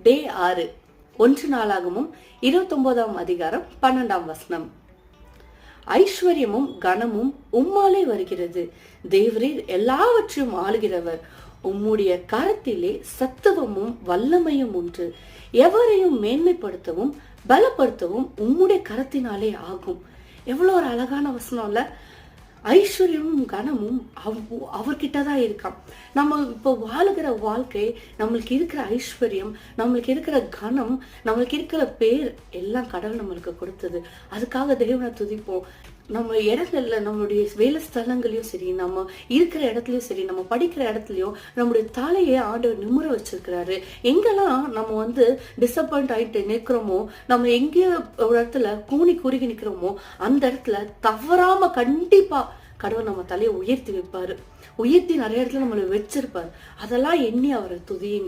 டே 6 1 நாளாகமும் 29ஆம் அதிகாரம் 12ஆம் வசனம். ஐஸ்வர்யமும் கனமும் உம்மாலே வருகிறது, தேவரீர் எல்லாவற்றையும் ஆளுகிறவர். உம்முடைய கரத்திலே சத்துவமும் வல்லமையும் உண்டு. எவரையும் மேன்மைப்படுத்தவும் பலப்படுத்தவும் உம்முடைய கரத்தினாலே ஆகும். எவ்வளவு ஒரு அழகான வசனம் இல்ல? ஐஸ்வர்யமும் கனமும் அவர்கிட்டதான் இருக்கான். நம்ம இப்போ வாழுகிற வாழ்க்கை, நம்மளுக்கு இருக்கிற ஐஸ்வர்யம், நம்மளுக்கு இருக்கிற கனம், நம்மளுக்கு இருக்கிற பேர் எல்லாம் கடவுள் நம்மளுக்கு கொடுத்தது. அதுக்காக தேவனை துதிப்போம். நம்ம இடங்கள்ல, நம்மளுடைய வேலை ஸ்தலங்களையும் சரி, நம்ம இருக்கிற இடத்துலயும் சரி, நம்ம படிக்கிற இடத்துலயும் நம்முடைய தலையை ஆண்டவர் நிமிர வச்சிருக்கிறாரு. எங்கெல்லாம் நம்ம டிசப்பாயிண்ட் ஆயிட்டு நிற்கிறோமோ, நம்ம எங்கேயோ ஒரு இடத்துல கூனி குறுகி நிற்கிறோமோ, அந்த இடத்துல தவறாம கண்டிப்பா கடவுள் நம்ம தலையை உயர்த்தி வைப்பாரு. உயர்த்தி நிறைய இடத்துல நம்மளை வச்சிருப்பாரு. அதெல்லாம் எண்ணி அவரை துதியுங்க.